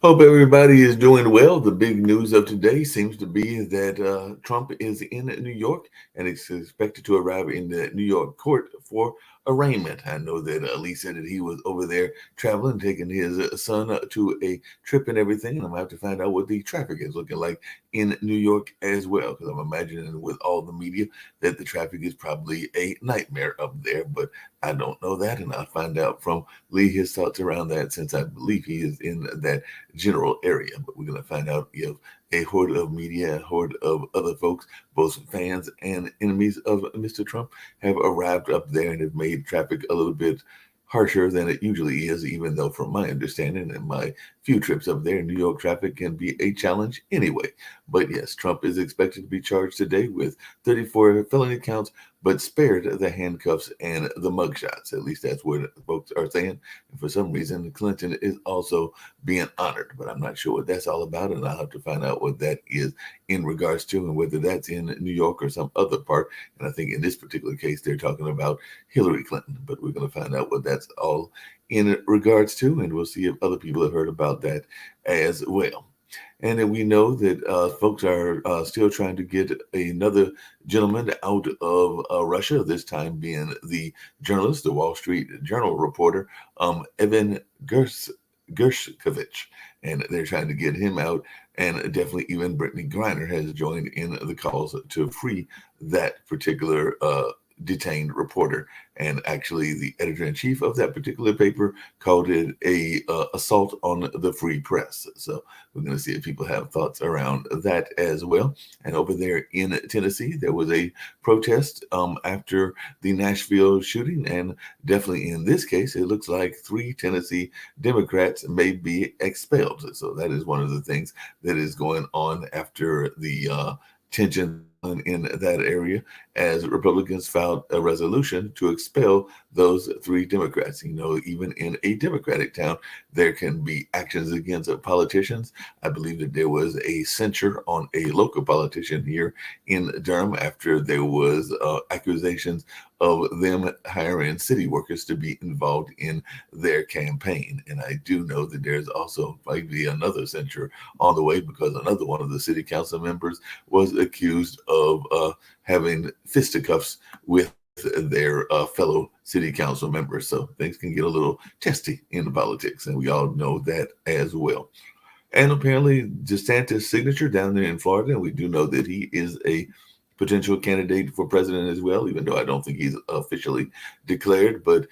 Hope everybody is doing well. The big news of today seems to be that Trump is in New York and is expected to arrive in the New York court for arraignment. I know that Lee said that he was over there traveling, taking his son to a trip and everything. And I'm going to have to find out what the traffic is looking like in New York as well, because I'm imagining with all the media that the traffic is probably a nightmare up there. But I don't know that, and I'll find out from Lee his thoughts around that since I believe he is in that general area. But we're going to find out if a horde of media, a horde of other folks, both fans and enemies of Mr. Trump, have arrived up there and have made traffic a little bit harsher than it usually is, even though, from my understanding and my few trips up there, New York traffic can be a challenge anyway. But yes, Trump is expected to be charged today with 34 felony counts, but spared the handcuffs and the mugshots. At least that's what folks are saying. And for some reason, Clinton is also being honored, but I'm not sure what that's all about, and I'll have to find out what that is in regards to, and whether that's in New York or some other part. And I think in this particular case, they're talking about Hillary Clinton, but we're going to find out what that's all in regards to, and we'll see if other people have heard about that as well. And then we know that folks are still trying to get another gentleman out of Russia, this time being the journalist, the Wall Street Journal reporter, Evan Gershkovich. And they're trying to get him out. And definitely even Brittany Griner has joined in the calls to free that particular detained reporter. And actually, the editor in chief of that particular paper called it a assault on the free press. So we're going to see if people have thoughts around that as well. And over there in Tennessee, there was a protest after the Nashville shooting, and definitely in this case, it looks like 3 Tennessee Democrats may be expelled. So that is one of the things that is going on after the tensions in that area, as Republicans filed a resolution to expel those 3 Democrats. You know, even in a Democratic town, there can be actions against politicians. I believe that there was a censure on a local politician here in Durham after there was accusations of them hiring city workers to be involved in their campaign. And I do know that there's also might be another censure on the way, because another one of the city council members was accused of having fisticuffs with their fellow city council members. So things can get a little testy in the politics, and we all know that as well. And apparently, DeSantis' signature down there in Florida, and we do know that he is a potential candidate for president as well, even though I don't think he's officially declared. But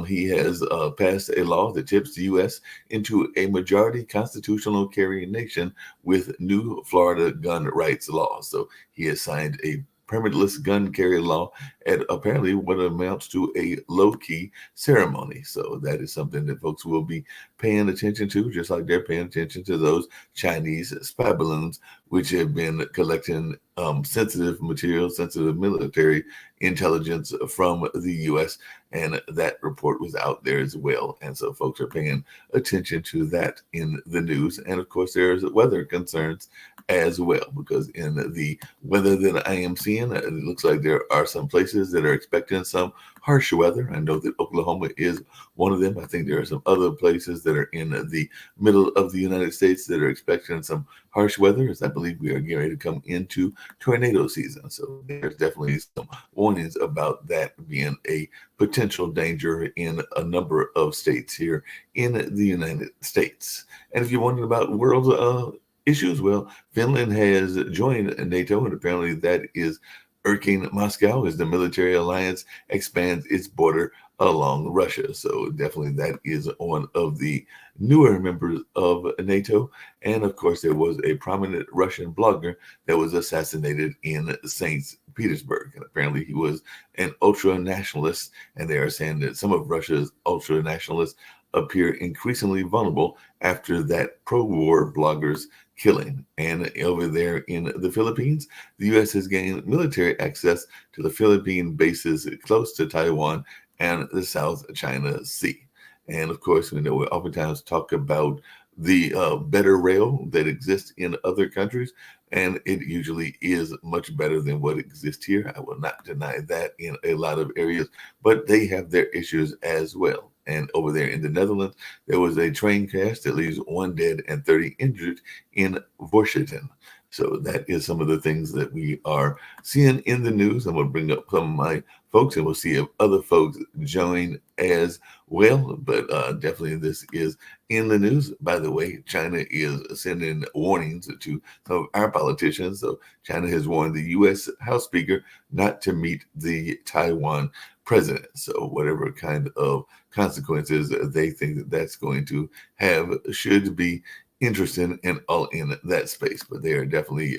he has passed a law that tips the U.S. into a majority constitutional carrying nation with new Florida gun rights laws. So he has signed a permitless gun carry law at apparently what amounts to a low key ceremony. So that is something that folks will be paying attention to, just like they're paying attention to those Chinese spy balloons, which have been collecting sensitive material, sensitive military intelligence from the U.S. And that report was out there as well. And so folks are paying attention to that in the news. And of course, there's weather concerns as well, because in the weather that I am seeing, it looks like there are some places that are expecting some harsh weather. I know that Oklahoma is one of them. I think there are some other places that are in the middle of the United States that are expecting some harsh weather, as I believe we are getting ready to come into tornado season. So there's definitely some warnings about that being a potential danger in a number of states here in the United States. And if you're wondering about world issues, well, Finland has joined NATO, and apparently that is irking Moscow as the military alliance expands its border along Russia. So definitely that is one of the newer members of NATO. And of course, there was a prominent Russian blogger that was assassinated in St. Petersburg. And apparently he was an ultra nationalist. And they are saying that some of Russia's ultra nationalists appear increasingly vulnerable after that pro-war blogger's killing. And over there in the Philippines, the U.S. has gained military access to the Philippine bases close to Taiwan and the South China Sea. And of course, we know we oftentimes talk about the better rail that exists in other countries, and it usually is much better than what exists here. I will not deny that in a lot of areas, but they have their issues as well. And over there in the Netherlands, there was a train crash that leaves 1 dead and 30 injured in Washington. So that is some of the things that we are seeing in the news. I'm going to bring up some of my folks, and we'll see if other folks join as well. But definitely, this is in the news. By the way, China is sending warnings to some of our politicians. So China has warned the U.S. House Speaker not to meet the Taiwan president. So whatever kind of consequences they think that that's going to have should be interesting and all in that space. But they are definitely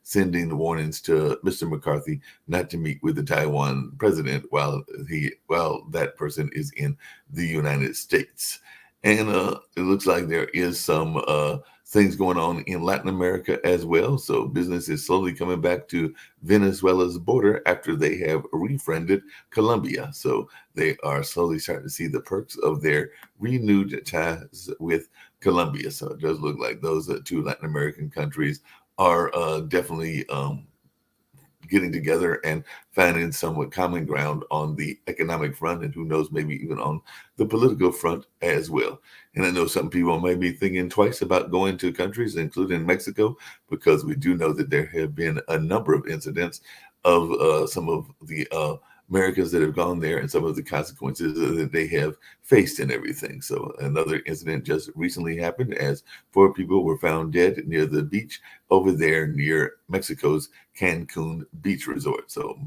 sending warnings to Mr. McCarthy not to meet with the Taiwan president while that person is in the United States. And it looks like there is some things going on in Latin America as well. So business is slowly coming back to Venezuela's border after they have refriended Colombia. So they are slowly starting to see the perks of their renewed ties with Colombia. So it does look like those two Latin American countries are definitely getting together and finding somewhat common ground on the economic front, and who knows, maybe even on the political front as well. And I know some people may be thinking twice about going to countries, including Mexico, because we do know that there have been a number of incidents of some of the Americans that have gone there and some of the consequences that they have faced and everything. So another incident just recently happened as 4 people were found dead near the beach over there near Mexico's Cancun beach resort. So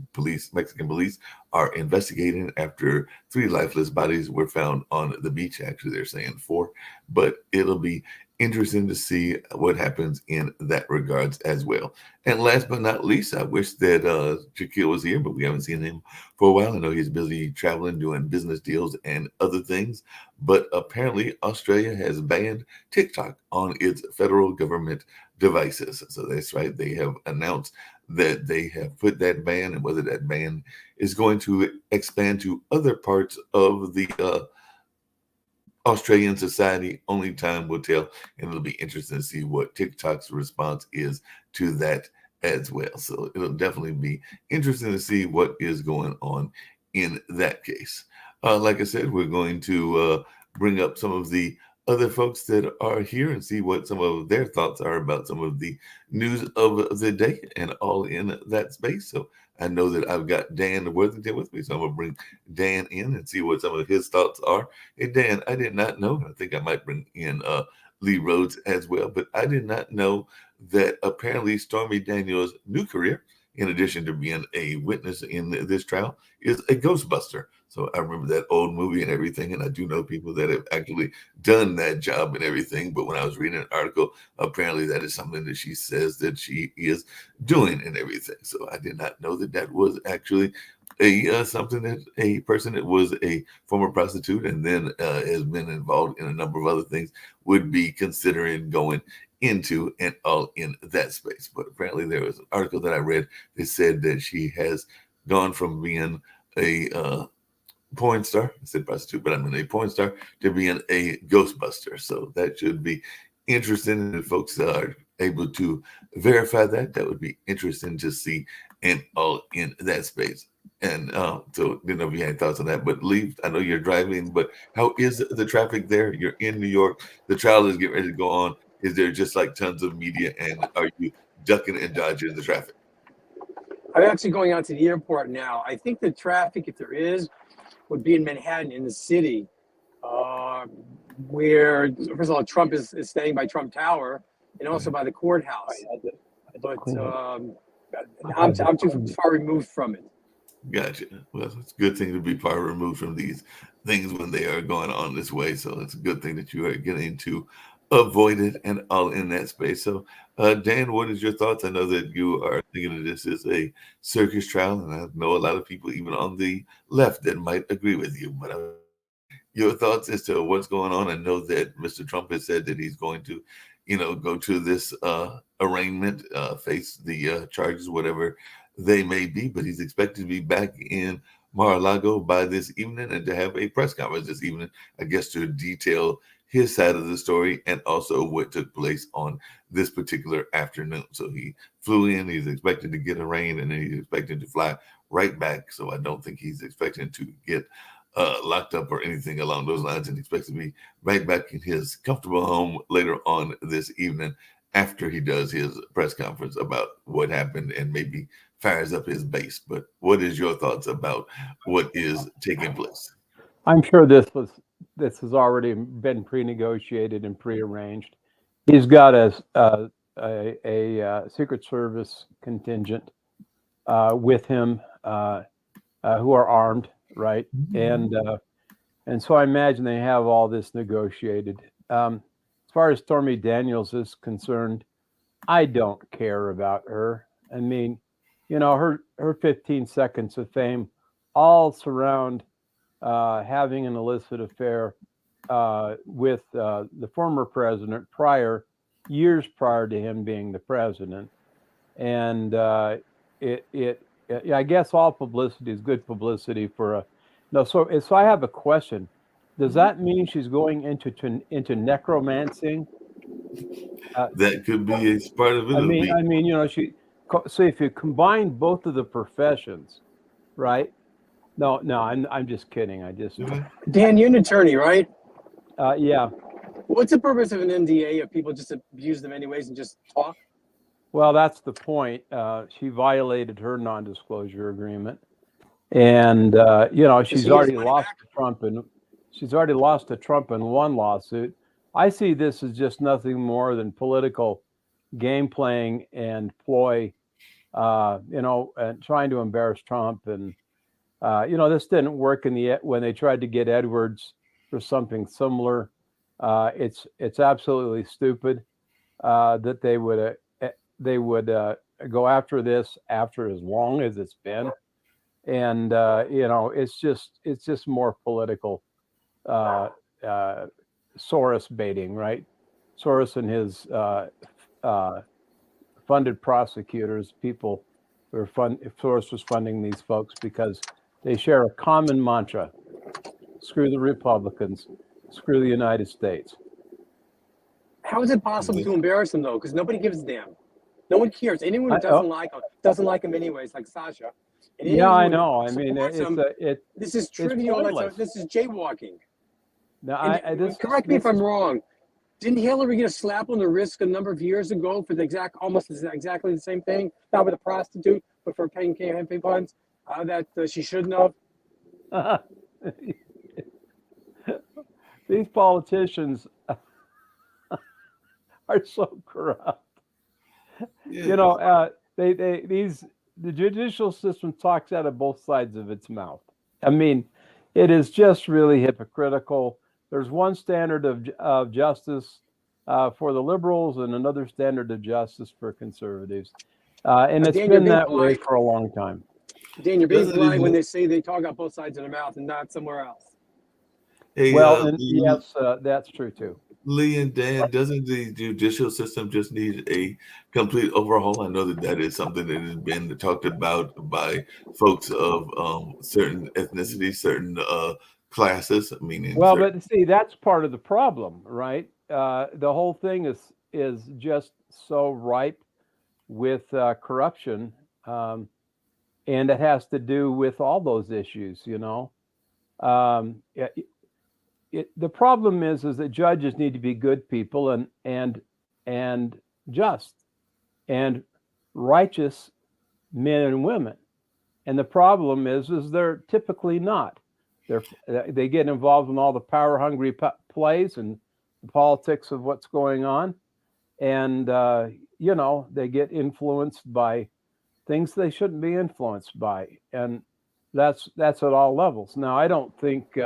Mexican police are investigating after 3 lifeless bodies were found on the beach. Actually, they're saying 4, but it'll be interesting to see what happens in that regards as well. And last but not least, I wish that Shaquille was here, but we haven't seen him for a while. I know he's busy traveling, doing business deals and other things. But apparently, Australia has banned TikTok on its federal government devices. So that's right. They have announced that they have put that ban, and whether that ban is going to expand to other parts of the Australian society, only time will tell. And it'll be interesting to see what TikTok's response is to that as well. So it'll definitely be interesting to see what is going on in that case. Like I said, we're going to bring up some of the other folks that are here and see what some of their thoughts are about some of the news of the day and all in that space. So I know that I've got Dan Worthington with me, so I'm going to bring Dan in and see what some of his thoughts are. Hey, Dan, I did not know. I think I might bring in Lee Rhodes as well, but I did not know that apparently Stormy Daniels' new career, in addition to being a witness in this trial, is a Ghostbuster. So I remember that old movie and everything, and I do know people that have actually done that job and everything. But when I was reading an article, apparently that is something that she says that she is doing and everything. So I did not know that that was actually a something that a person that was a former prostitute and then has been involved in a number of other things would be considering going into and all in that space. But apparently there was an article that I read that said that she has gone from being a porn star, I said prostitute, but I mean a porn star, to being a Ghostbuster. So that should be interesting. If folks are able to verify that, that would be interesting to see and all in that space. And so, you know, if you had thoughts on that, but Lee, I know you're driving, but how is the traffic there? You're in New York. The trial is getting ready to go on. Is there just like tons of media, and are you ducking and dodging the traffic? I'm actually going out to the airport now. I think the traffic, if there is, would be in Manhattan, in the city, where, first of all, Trump is staying by Trump Tower and also by the courthouse. But I'm too far removed from it. Gotcha. Well, it's a good thing to be far removed from these things when they are going on this way. So it's a good thing that you are getting to avoid it and all in that space. So, Dan, what is your thoughts? I know that you are thinking that this is a circus trial, and I know a lot of people, even on the left, that might agree with you. But your thoughts as to what's going on? I know that Mr. Trump has said that he's going to, you know, go to this arraignment, face the charges, whatever they may be, but he's expected to be back in Mar-a-Lago by this evening and to have a press conference this evening, I guess, to detail his side of the story and also what took place on this particular afternoon. So he flew in, he's expected to get arraigned, and then he's expected to fly right back. So I don't think he's expecting to get locked up or anything along those lines, and expects to be right back in his comfortable home later on this evening after he does his press conference about what happened and maybe fires up his base. But what is your thoughts about what is taking place? I'm sure this has already been pre-negotiated and prearranged. He's got a Secret Service contingent with him who are armed, right? And so I imagine they have all this negotiated. As far as Stormy Daniels is concerned, I don't care about her. I mean, her 15 seconds of fame all surround having an illicit affair with the former president years prior to him being the president. And I guess all publicity is good publicity for a. No, so I have a question. Does that mean she's going into necromancy? That could be a part of it. So if you combine both of the professions, right? No, I'm just kidding. Dan, you're an attorney, right? Yeah. What's the purpose of an NDA if people just abuse them anyways and just talk? Well, that's the point. She violated her non-disclosure agreement, and she's already lost to Trump, and she's already lost to Trump in one lawsuit. I see this as just nothing more than political game playing and ploy, and trying to embarrass Trump. And this didn't work when they tried to get Edwards for something similar. It's absolutely stupid that they would go after this after as long as it's been, and it's just more political Soros baiting, right? Soros and his funded prosecutors, people who are Soros was funding these folks because they share a common mantra: screw the Republicans, screw the United States. How is it possible to embarrass them though? Because nobody gives a damn. No one cares. Anyone who doesn't like him anyways, like Sasha. Yeah, I know. I mean, this is trivial. This is jaywalking. No, correct me if I'm wrong. Didn't Hillary get a slap on the wrist a number of years ago for almost exactly the same thing? Not with a prostitute, but for paying campaign funds that she shouldn't have. These politicians are so corrupt. Yeah. The judicial system talks out of both sides of its mouth. I mean, it is just really hypocritical. There's one standard of justice for the liberals and another standard of justice for conservatives. And it's been that way for a long time. Dan, you're being blind when they say they talk out both sides of their mouth and not somewhere else. Hey, yes, that's true too. Lee and Dan, doesn't the judicial system just need a complete overhaul? I know that is something that has been talked about by folks of certain ethnicities, certain classes. But see, that's part of the problem, right? The whole thing is just so ripe with corruption, and it has to do with all those issues, the problem is that judges need to be good people and just and righteous men and women. And the problem is they're typically not. They get involved in all the power hungry plays and the politics of what's going on, and they get influenced by things they shouldn't be influenced by, and that's at all levels. Now, I don't think.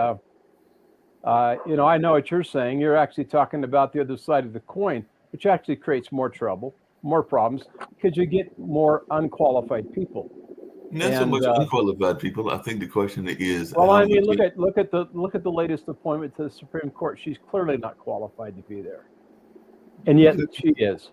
I know what you're saying. You're actually talking about the other side of the coin, which actually creates more trouble, more problems, because you get more unqualified people. Not so much unqualified people. I think the question is. Well, I mean, look at the latest appointment to the Supreme Court. She's clearly not qualified to be there, and yet she is.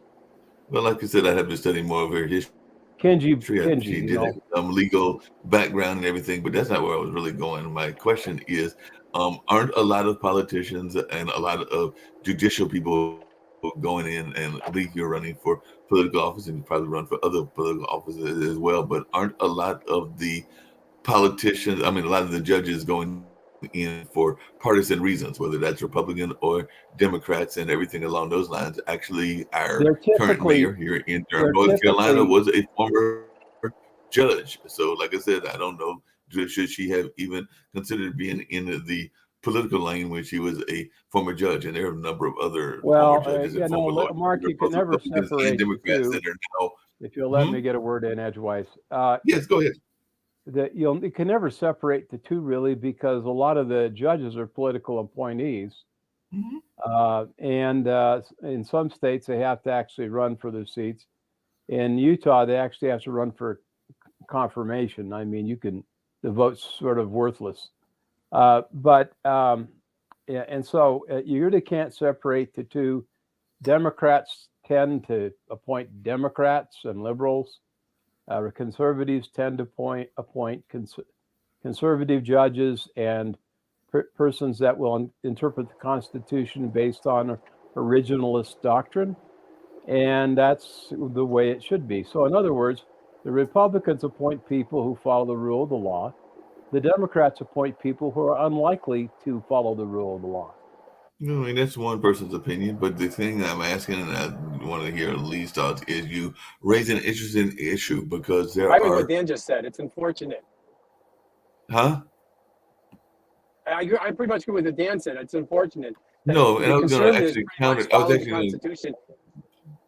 Well, like I said, I have to study more of her history. Kenji, she did legal background and everything, but that's not where I was really going. My question is, aren't a lot of politicians and a lot of judicial people going in, and Lee, you're running for political office and you probably run for other political offices as well, but aren't a lot of the politicians, a lot of the judges going in for partisan reasons, whether that's Republican or Democrats and everything along those lines. Actually, our They're current typically mayor here in Durham, they're North Carolina, typically was a former judge. So, like I said, I don't know should she have even considered being in the political lane when she was a former judge, and there are a number of other former well, judges and you know, former lawyers, Mark, you can both never Republicans and separate the Democrats, two. that are now. If you'll let Hmm? me get a word in edgewise, Yes, go ahead. that you can never separate the two really, because a lot of the judges are political appointees, Mhm. and in some states they have to actually run for their seats. In Utah, they actually have to run for confirmation. I mean, the vote's sort of worthless. Yeah, and so you really can't separate the two. Democrats tend to appoint Democrats and liberals. Conservatives tend to appoint conservative judges and persons that will interpret the Constitution based on originalist doctrine. And that's the way it should be. So, in other words, the Republicans appoint people who follow the rule of the law. The Democrats appoint people who are unlikely to follow the rule of the law. No, I mean, that's one person's opinion, but the thing I'm asking, and I want to hear Lee's thoughts, is you raise an interesting issue because there I agree with are, what Dan just said. It's unfortunate. huh? I pretty much agree with what Dan said. It's unfortunate that No, and the I was going to conservatives actually pretty counter. much I was follow the actually going to. Constitution.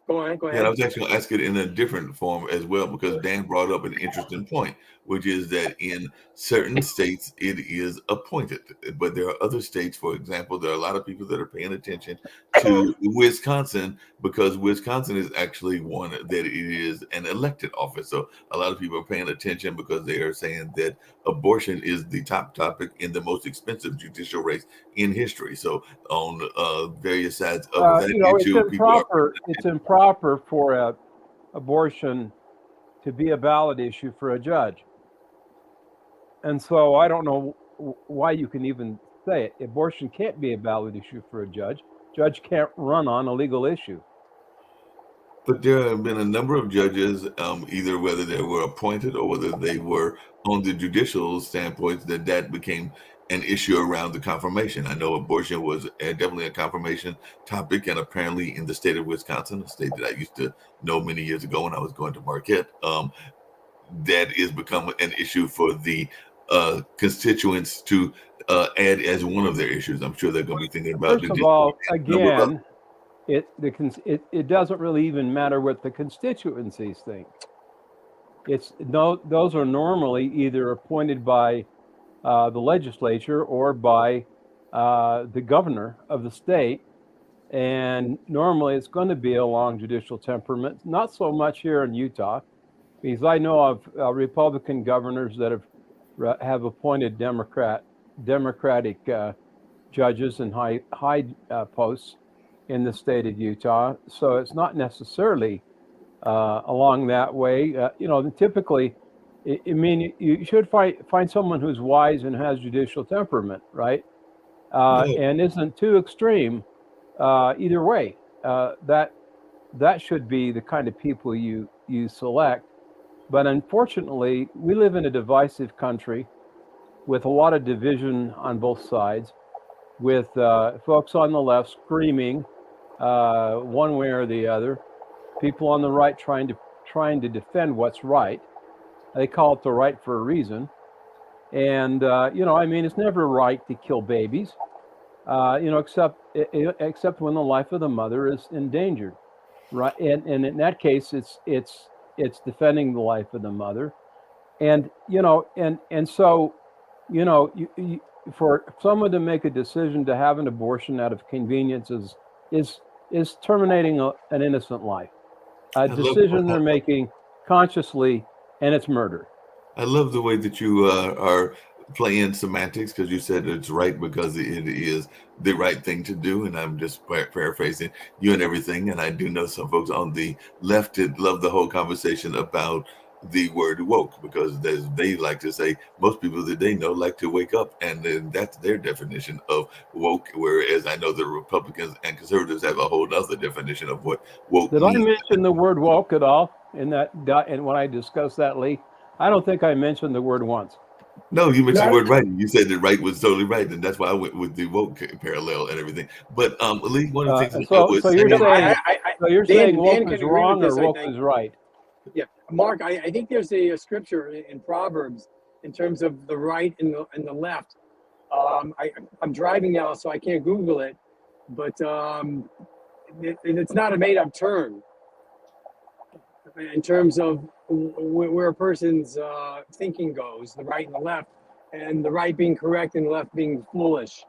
Go on, go Yeah, I ahead. was actually going to ask it in a different form as well, because Dan brought up an interesting point, which is that in certain states it is appointed, but there are other states, for example, there are a lot of people that are paying attention to Wisconsin, because Wisconsin is actually one that it is an elected office. So a lot of people are paying attention because they are saying that abortion is the top topic in the most expensive judicial race in history. So on various sides of that It's issue, people are. improper. It's improper for abortion to be a ballot issue for a judge. And so I don't know why you can even say it. Abortion can't be a ballot issue for a judge. Judge can't run on a legal issue. But there have been a number of judges, either whether they were appointed or whether they were on the judicial standpoint, that became an issue around the confirmation. I know abortion was definitely a confirmation topic, and apparently in the state of Wisconsin, a state that I used to know many years ago when I was going to Marquette, that is become an issue for the constituents to add as one of their issues. I'm sure they're going to be thinking about. First of all, again, it doesn't really even matter what the constituencies think. Those are normally either appointed by the legislature or by the governor of the state, and normally it's going to be along judicial temperament. Not so much here in Utah, because I know of Republican governors that have appointed Democratic judges in high posts in the state of Utah. So it's not necessarily along that way. Typically, you should find someone who's wise and has judicial temperament, right? And isn't too extreme either way. That should be the kind of people you select. But unfortunately, we live in a divisive country with a lot of division on both sides, with folks on the left screaming one way or the other, people on the right trying to defend what's right. They call it the right for a reason. And it's never right to kill babies, except when the life of the mother is endangered, right? And in that case, it's defending the life of the mother, and so for someone to make a decision to have an abortion out of convenience is terminating an innocent life, a decision they're making consciously, and it's murder. I love the way that you are playing semantics, because you said it's right because it is the right thing to do, and I'm just paraphrasing you and everything. And I do know some folks on the left that love the whole conversation about the word woke, because as they like to say, most people that they know like to wake up, and then that's their definition of woke, whereas I know the Republicans and conservatives have a whole other definition of what woke means. Did I mention the word woke at all in that? And when I discussed that, Lee, I don't think I mentioned the word once. No, you mentioned the No, word right. You said that right was totally right, and that's why I went with the woke parallel and everything. But at least one of the things that I was So you're saying, saying so you're saying Dan woke can is agree with wrong or this, I woke think. is right? Yeah, Mark, I think there's a scripture in Proverbs in terms of the right and the left. I'm driving now, so I can't Google it, but it's not a made-up term in terms of where a person's thinking goes, the right and the left, and the right being correct and the left being foolish.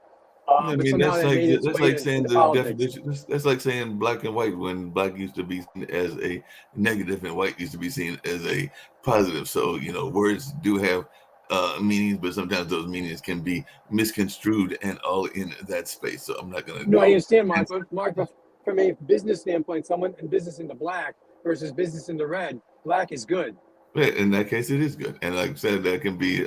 I But mean, somehow that made its that's way like saying into the politics. definition. That's like saying black and white when black used to be seen as a negative and white used to be seen as a positive. So words do have meanings, but sometimes those meanings can be misconstrued and all in that space. So I'm not going to No, I go. understand, Mark. But Mark, from a business standpoint, someone in business into black versus business into red, black is good. Yeah, in that case, it is good. And like I said, that can be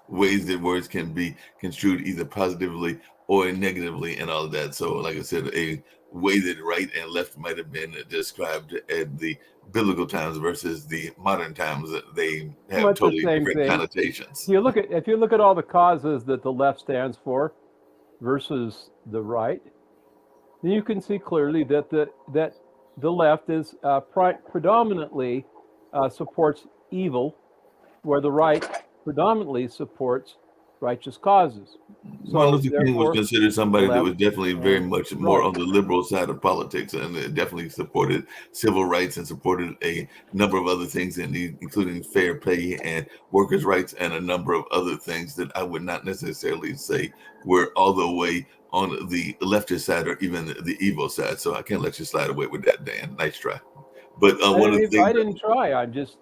ways that words can be construed either positively or negatively and all of that. So, like I said, a way that right and left might have been described at the biblical times versus the modern times, they Well, have it's the totally same different thing. connotations. If you look at all the causes that the left stands for versus the right, then you can see clearly that the left is predominantly supports evil, where the right predominantly supports righteous causes. Martin So Luther King was therefore, considered the somebody that left was definitely very and much more right. on the liberal side of politics, and definitely supported civil rights and supported a number of other things, including fair pay and workers' rights, and a number of other things that I would not necessarily say were all the way on the leftist side or even the evil side. So I can't let you slide away with that, Dan. Nice try. But one of the things I didn't try.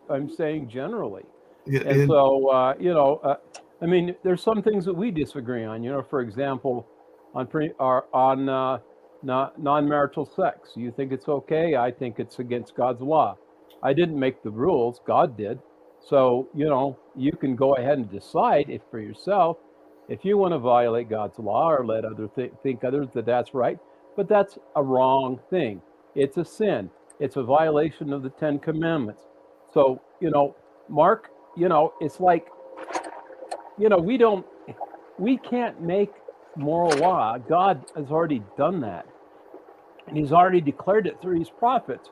I'm saying generally. yeah, And so, I mean, there's some things that we disagree on. For example, on non-marital sex. You think it's okay? I think it's against God's law. I didn't make the rules. God did. So, you can go ahead and decide if for yourself if you want to violate God's law or let think others that that's right. But that's a wrong thing. It's a sin. It's a violation of the 10 Commandments. So, Mark, it's like, we can't make moral law. God has already done that. And he's already declared it through his prophets.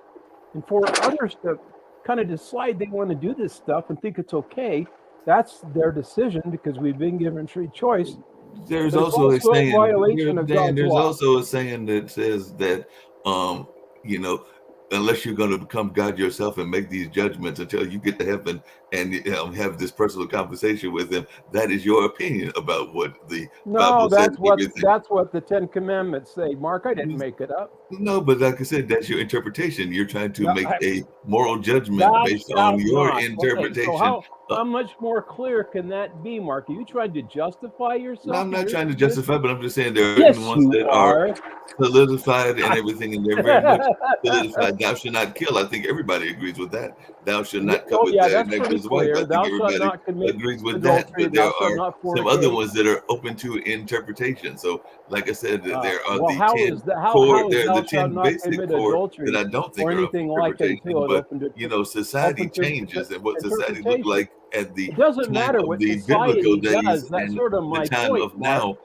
And for others to kind of decide they want to do this stuff and think it's okay, that's their decision because we've been given free choice. there's But it's also a also a saying, violation of Dan, God's there's law. also a saying that says that, you know, unless you're going to become God yourself and make these judgments until you get to heaven and have this personal conversation with him, that is your opinion about what the No, Bible says. that's what the 10 Commandments say. Mark, I didn't make it up. No, but like I said, that's your interpretation. You're trying to No, make a moral judgment thou based on shalt your not. Okay, so interpretation. how much more clear can that be, Mark? Are you trying to justify No, yourself? I'm not Your trying to position? justify, but I'm just saying there are certain Yes, ones you that are are. solidified and everything, and they're very much solidified. Thou shalt not kill. I think everybody agrees with that. Thou shalt not Oh, covet yeah, thy that's pretty neighbor's wife. I clear. think Thou shalt everybody not commit agrees with that. adultery. But there Thou shalt are not some other fornicate. ones that are open to interpretation. So, like I said, there are Well, the how 10 is that? core. How is There are thou the shalt 10 not basic commit core that adultery I don't think or are of anything like it interpretation. until it But society open to changes, and what society looked interpretation? like at the It doesn't time matter of what the biblical society days does. That's and sort of the my time point, of Mark. now.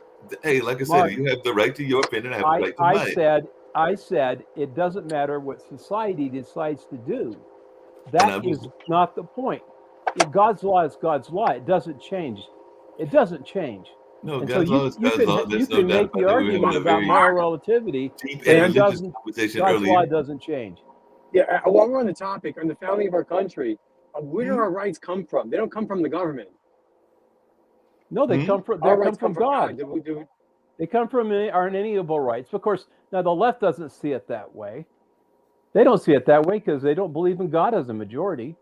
Hey, like I said, Mark, you have the right to your opinion. I have the right to I mine. said it doesn't matter what society decides to do. And That I'm is just not the point. God's law is God's law. It doesn't change. It doesn't change. no, And so God's law is God's law. you There's no can doubt make about the that. We were having argument a about very moral Mark, relativity, deep but and Dan, religious conversation God's law earlier. doesn't change. yeah, while we're on the topic, on the founding of our country, where do Hmm? our rights come from? They don't come from the government. No, they Hmm? come from Our rights come from God. God. They come from our inalienable rights. Of course, now the left doesn't see it that way. They don't see it that way because they don't believe in God as a majority.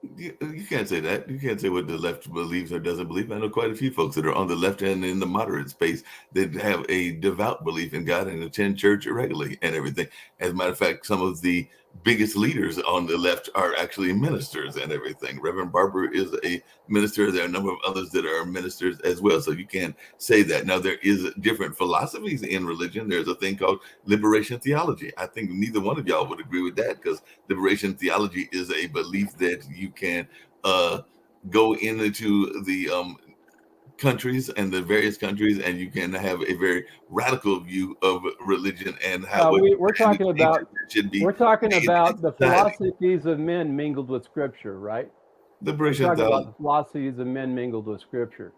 You can't say that. You can't say what the left believes or doesn't believe. I know quite a few folks that are on the left and in the moderate space that have a devout belief in God and attend church regularly and everything. As a matter of fact, some of the biggest leaders on the left are actually ministers and everything. Reverend Barber is a minister. There are a number of others that are ministers as well. So you can't say that. Now, there is different philosophies in religion. There's a thing called liberation theology. I think neither one of y'all would agree with that, because liberation theology is a belief that you can go into the countries and the various countries, and you can have a very radical view of religion and how we're talking about should be. We're talking made about in the society. philosophies of men mingled with Scripture, right? The We're British talking about the philosophies of men mingled with Scripture,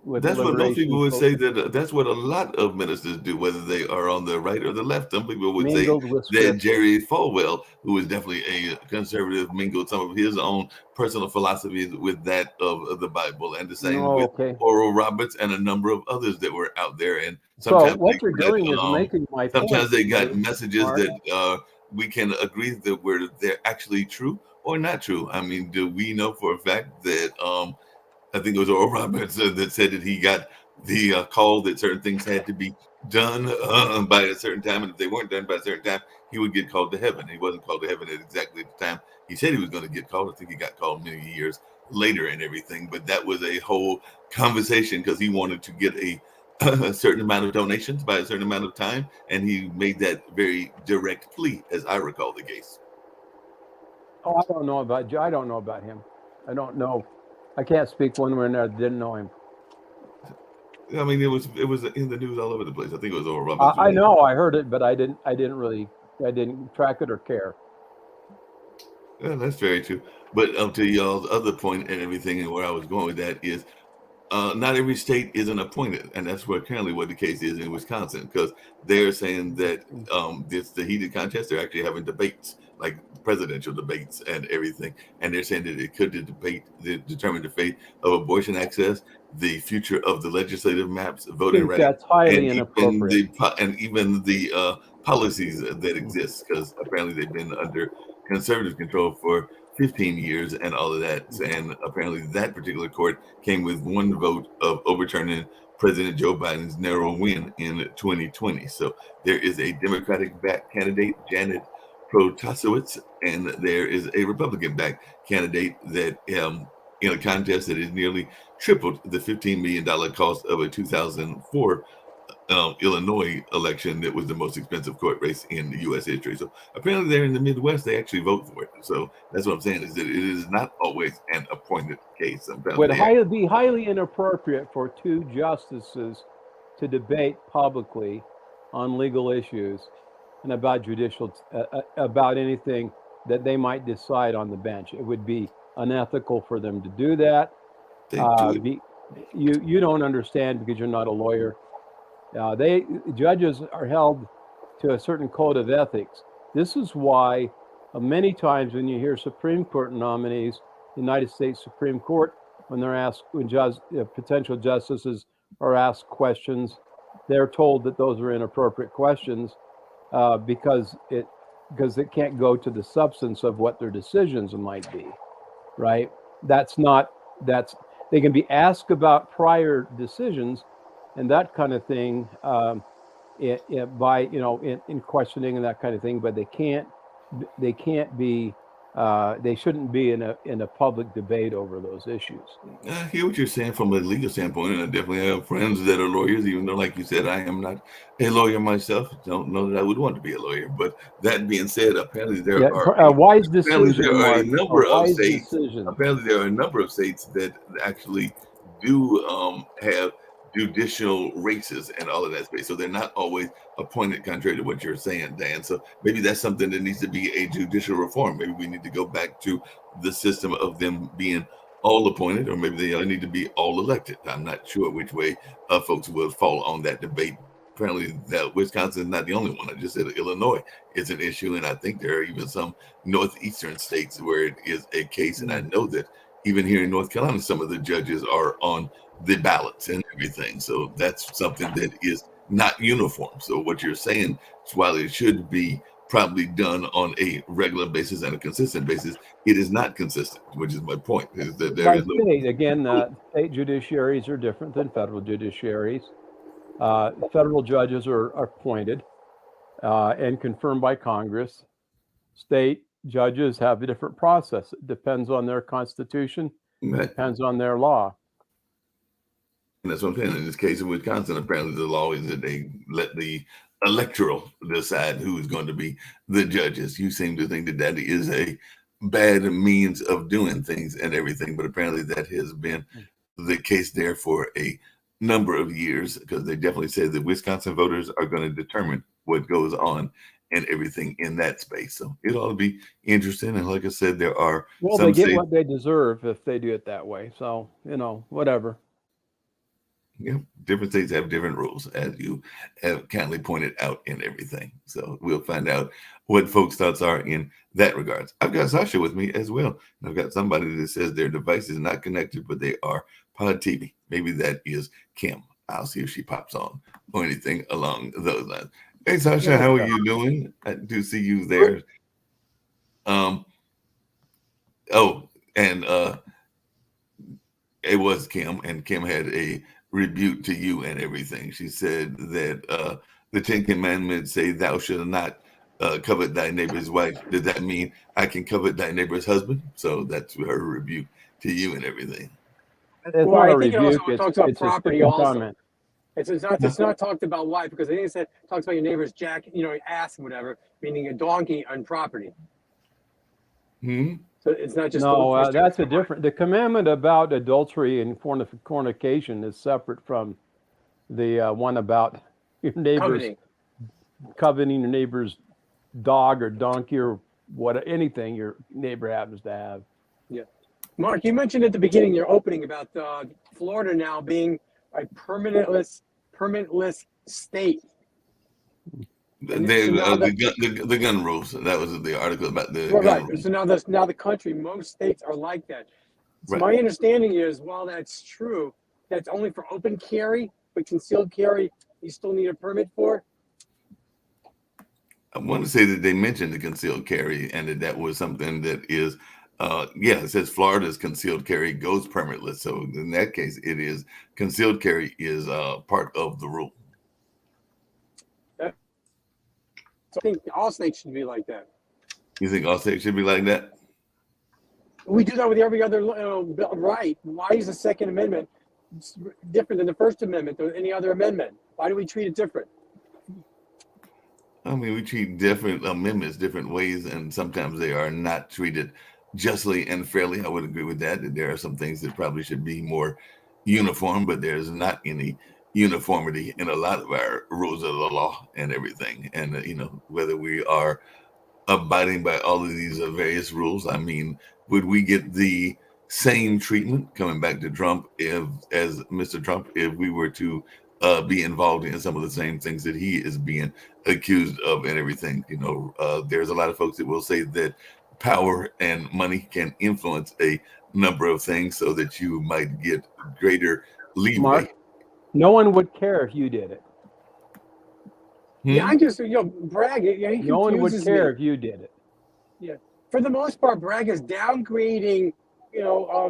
with That's what most people liberation, would say, that that's what a lot of ministers do, whether they are on the right or the left. Some people would say mingled with that Scripture. Jerry Falwell, who is definitely a conservative, mingled some of his own personal philosophies with that of the Bible, and the same with Okay. Oral Roberts and a number of others that were out there. And So sometimes what they you're got, doing is making my point. sometimes they got messages Mark. that we can agree that they're actually true or not true. I mean, do we know for a fact that I think it was Oral Roberts that said that he got the call that certain things had to be done by a certain time, and if they weren't done by a certain time, he would get called to heaven. He wasn't called to heaven at exactly the time he said he was going to get called. I think he got called many years later and everything, but that was a whole conversation because he wanted to get a certain amount of donations by a certain amount of time, and he made that very direct plea, as I recall the case. Oh, I don't know about him. I don't know. I can't speak one way or another. Didn't know him. I mean, it was in the news all over the place. I think it was Oral Roberts. I know, I heard it, but I didn't track it or care. Yeah, that's very true. But to y'all's other point and everything, and where I was going with that is, not every state isn't appointed, and that's currently what the case is in Wisconsin, because they're saying that this the heated contest. They're actually having debates, like presidential debates and everything, and they're saying that it could determine the fate of abortion access, the future of the legislative maps, voting rights, that's highly inappropriate, and even the policies that exist, because apparently they've been under conservative control for 15 years and all of that. And apparently that particular court came with one vote of overturning President Joe Biden's narrow win in 2020. So there is a Democratic-backed candidate, Janet Protasewicz, and there is a Republican-backed candidate that in a contest that is nearly tripled the $15 million cost of a 2004 Illinois election that was the most expensive court race in the U.S. history. So apparently there in the Midwest, they actually vote for it. So that's what I'm saying, is that it is not always an appointed case. Sometimes would be highly inappropriate for two justices to debate publicly on legal issues and about about anything that they might decide on the bench. It would be unethical for them to do that. You don't understand because you're not a lawyer. Judges are held to a certain code of ethics. This is why many times when you hear Supreme Court nominees, United States Supreme Court, when potential justices are asked questions, they're told that those are inappropriate questions because it can't go to the substance of what their decisions might be, right? They can be asked about prior decisions and that kind of thing in questioning and that kind of thing, but they shouldn't be in a public debate over those issues. I hear what you're saying from a legal standpoint, and I definitely have friends that are lawyers, even though, like you said, I am not a lawyer myself. Don't know that I would want to be a lawyer. But that being said, apparently there are a wise decision. There are a number of states. Decision. Apparently, there are a number of states that actually do have judicial races and all of that space. So they're not always appointed, contrary to what you're saying, Dan. So maybe that's something that needs to be a judicial reform. Maybe we need to go back to the system of them being all appointed, or maybe they need to be all elected. I'm not sure which way folks will fall on that debate. Apparently that Wisconsin is not the only one. I just said Illinois is an issue, and I think there are even some northeastern states where it is a case. And I know that even here in North Carolina, some of the judges are on the ballots and everything. So that's something that is not uniform. So what you're saying, while it should be probably done on a regular basis and a consistent basis, it is not consistent, which is my point. Is that there is state judiciaries are different than federal judiciaries. Federal judges are appointed and confirmed by Congress. State judges have a different process. It depends on their constitution. It depends on their law. And that's what I'm saying. In this case in Wisconsin, apparently the law is that they let the electoral decide who is going to be the judges. You seem to think that that is a bad means of doing things and everything, but apparently that has been the case there for a number of years, because they definitely said that Wisconsin voters are going to determine what goes on and everything in that space. So it ought to be interesting. And like I said, there are Well, some they get states, what they deserve if they do it that way. So, whatever. yeah, different states have different rules, as you have kindly pointed out and everything. So we'll find out what folks' thoughts are in that regards. I've got Sasha with me as well. And I've got somebody that says their device is not connected, but they are Pod TV. Maybe that is Kim. I'll see if she pops on or anything along those lines. Hey, Sasha, how are you doing? I do see you there. It was Kim, and Kim had a rebuke to you and everything. She said that the Ten Commandments say, "Thou shalt not covet thy neighbor's wife." Does that mean I can covet thy neighbor's husband? So that's her rebuke to you and everything. It's Well, not I a think it rebuke. also talks about It's a property stupid also. comment. It's not talked about wife, because I think it said talks about your neighbor's ass or whatever, meaning a donkey on property. Hmm? So it's not just No, that's a wife. different. The commandment about adultery and fornication is separate from the one about your neighbor's coveting your neighbor's dog or donkey or anything your neighbor happens to have. Yeah, Mark, you mentioned at the beginning of your opening about Florida now being a permitless state. The gun rules. That was the article about the gun rules. So now the country, most states are like that. So Right. my understanding is, while that's true, that's only for open carry, but concealed carry you still need a permit for. I want to say that they mentioned the concealed carry, and that was something that is, it says Florida's concealed carry goes permitless. So in that case, it is concealed carry is part of the rule. So I think all states should be like that. You think all states should be like that? We do that with every other right. Why is the Second Amendment different than the First Amendment or any other amendment? Why do we treat it different? I mean, we treat different amendments different ways, and sometimes they are not treated justly and fairly. I would agree with that there are some things that probably should be more uniform, but there's not any uniformity in a lot of our rules of the law and everything. And, whether we are abiding by all of these various rules, I mean, would we get the same treatment, coming back to Trump, as Mr. Trump, if we were to be involved in some of the same things that he is being accused of and everything? There's a lot of folks that will say that power and money can influence a number of things so that you might get greater leeway. Mark, no one would care if you did it. Yeah, I just Bragg. No one would care if you did it. Yeah, for the most part, Bragg is downgrading,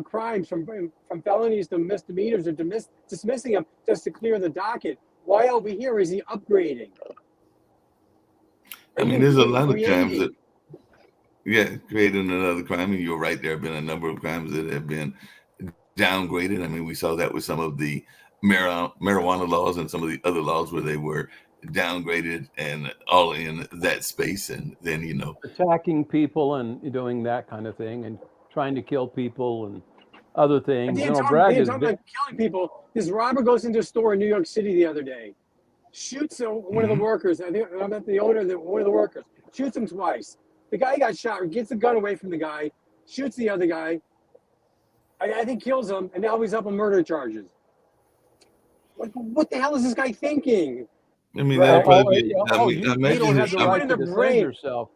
crimes from felonies to misdemeanors, or dismissing them just to clear the docket. Why over here is he upgrading? I mean, there's a lot of times that, creating another crime. And you're right, there have been a number of crimes that have been downgraded. I mean, we saw that with some of the marijuana laws and some of the other laws where they were downgraded and all in that space. And then, attacking people and doing that kind of thing and trying to kill people and other things. Bragg is talking about killing people. This robber goes into a store in New York City the other day, shoots one of the workers. I think I met the owner of one of the workers. Shoots him twice. The guy got shot, gets the gun away from the guy, shoots the other guy. I think kills him, and now he's up on murder charges. What the hell is this guy thinking? I mean, that'll probably be, you don't have the right to defend yourself.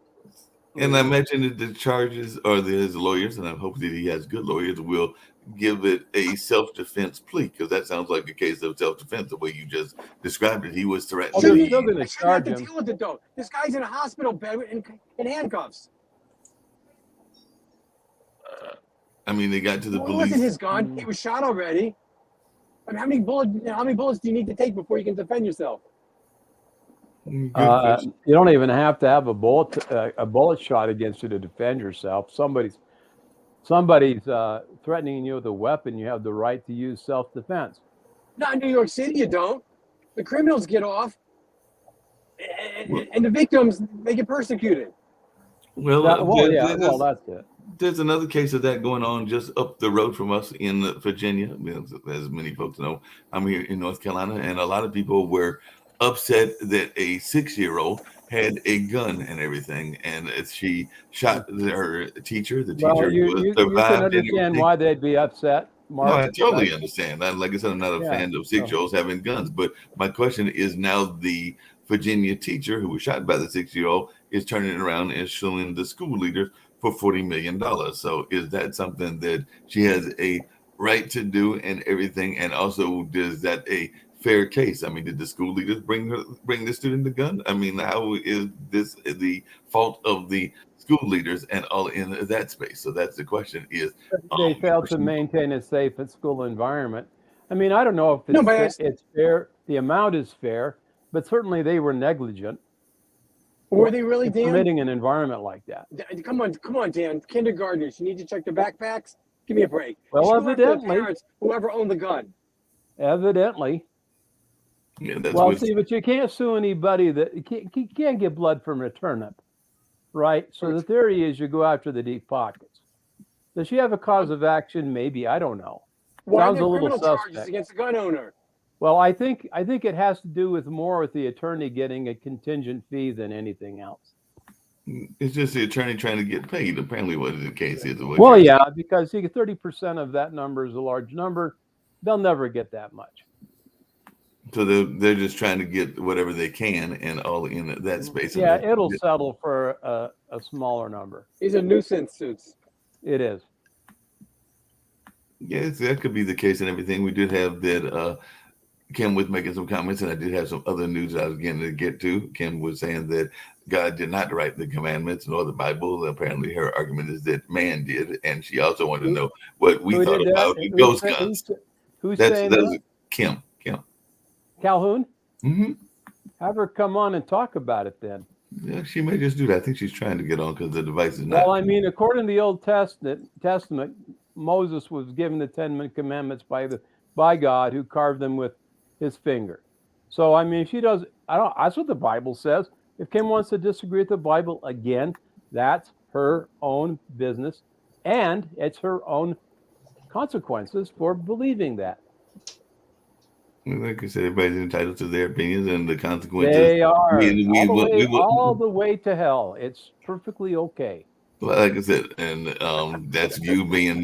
And I imagine that the charges, or his lawyers, and I hope that he has good lawyers, will give it a self-defense plea, because that sounds like a case of self-defense, the way you just described it. He was threatened. They're still going to charge him. Deal with it, though. This guy's in a hospital bed in handcuffs. I mean, they got to the police. It wasn't his gun. He was shot already. I mean, how many bullets do you need to take before you can defend yourself? You don't even have to have a bullet shot against you to defend yourself. Somebody's threatening you with a weapon. You have the right to use self-defense. Not in New York City, you don't. The criminals get off, and the victims, they get persecuted. Well, that's it. There's another case of that going on just up the road from us in Virginia. As many folks know, I'm here in North Carolina, and a lot of people were upset that a 6-year-old had a gun and everything, and she shot her teacher. The Well, teacher was you can survived and understand everything. why they'd be upset, No, I Mark. totally right? understand. Like I said, I'm not a Yeah. fan of 6-year-olds having guns, but my question is now the Virginia teacher who was shot by the 6-year-old is turning it around and suing the school leaders for $40 million. So is that something that she has a right to do and everything? And also, is that a fair case? I mean, did the school leaders bring the student the gun? I mean, how is this the fault of the school leaders and all in that space? So that's the question is, They failed to maintain a safe school environment. I mean, I don't know if No, but it's fair. The amount is fair, but certainly they were negligent were they really, in Dan? permitting an environment like that. Come on, Dan. Kindergartners, you need to check their backpacks. Give me a break. Well, You should go after the evidently. parents, whoever owned the gun. Evidently. yeah, that's Well, what see, but you can't sue anybody that you can't get blood from a turnip, right? So the theory is you go after the deep pockets. Does she have a cause of action? Maybe, I don't know. Why Sounds are a there little criminal charges suspect. against the gun owner? Well, I think it has to do with more with the attorney getting a contingent fee than anything else. it's just the attorney trying to get paid. Apparently, what the case is. Well, yeah, because 30% of that number is a large number. They'll never get that much. So they're just trying to get whatever they can and all in that space. Yeah, it'll settle for a smaller number. These are nuisance suits. It is. Yes, that could be the case and everything. We did have that. Kim was making some comments, and I did have some other news I was getting to get to. Kim was saying that God did not write the commandments nor the Bible. Apparently, her argument is that man did, and she also wanted to know what we Who thought did about that? ghost guns. Who's That's saying that? Kim. Calhoun? Mm-hmm. Have her come on and talk about it then. Yeah, she may just do that. I think she's trying to get on because the device is not. Well, I mean, according to the Old Testament, Moses was given the 10 Commandments by God, who carved them with his finger. So, I mean, she does. That's what the Bible says. If Kim wants to disagree with the Bible again, that's her own business, and it's her own consequences for believing that. Like I said, everybody's entitled to their opinions and the consequences. They are We all the way to hell. It's perfectly okay. Well, like I said, and that's you playing